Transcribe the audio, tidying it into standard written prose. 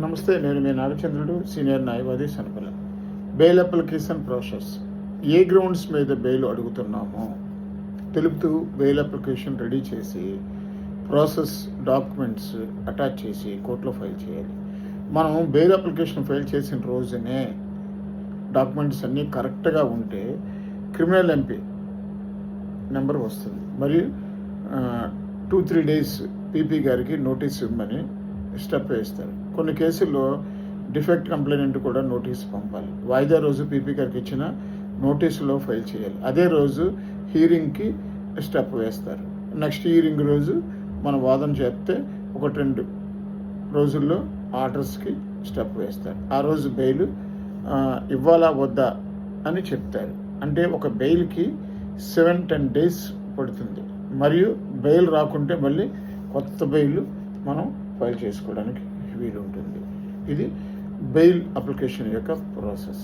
నమస్తే, నేను మీ నాగచంద్రుడు, సీనియర్ న్యాయవాది సనపల్లి. Bail application process. ఏ గ్రౌండ్స్ మీద బెయిల్ అడుగుతున్నామో తెలుపుతూ బెయిల్ అప్లికేషన్ రెడీ చేసి ప్రాసెస్ డాక్యుమెంట్స్ అటాచ్ చేసి కోర్టులో ఫైల్ చేయాలి. మనం బెయిల్ అప్లికేషన్ ఫైల్ చేసిన రోజునే డాక్యుమెంట్స్ అన్నీ కరెక్ట్గా ఉంటే క్రిమినల్ ఎంపీ నెంబర్ వస్తుంది. మరియు 2-3 డేస్ పీపీ గారికి నోటీస్ ఇవ్వమని స్టెప్ వేస్తారు. కొన్ని కేసుల్లో డిఫెక్ట్ కంప్లైంట్ కూడా నోటీస్ పంపాలి. వాయిదా రోజు పీపీ గారికి ఇచ్చిన నోటీసులో ఫైల్ చేయాలి. అదే రోజు హీరింగ్కి స్టెప్ వేస్తారు. నెక్స్ట్ హీరింగ్ రోజు మన వాదన చెప్తే 1-2 రోజుల్లో ఆర్డర్స్కి స్టెప్ వేస్తారు. ఆ రోజు బెయిల్ ఇవ్వాలా వద్దా అని చెప్తారు. అంటే ఒక బెయిల్కి 7-10 డేస్ పడుతుంది. మరియు బెయిల్ రాకుంటే మళ్ళీ కొత్త బెయిల్ మనం ఫైల్ చేసుకోవడానికి వీలు ఉంటుంది. ఇది బెయిల్ అప్లికేషన్ యొక్క ప్రాసెస్.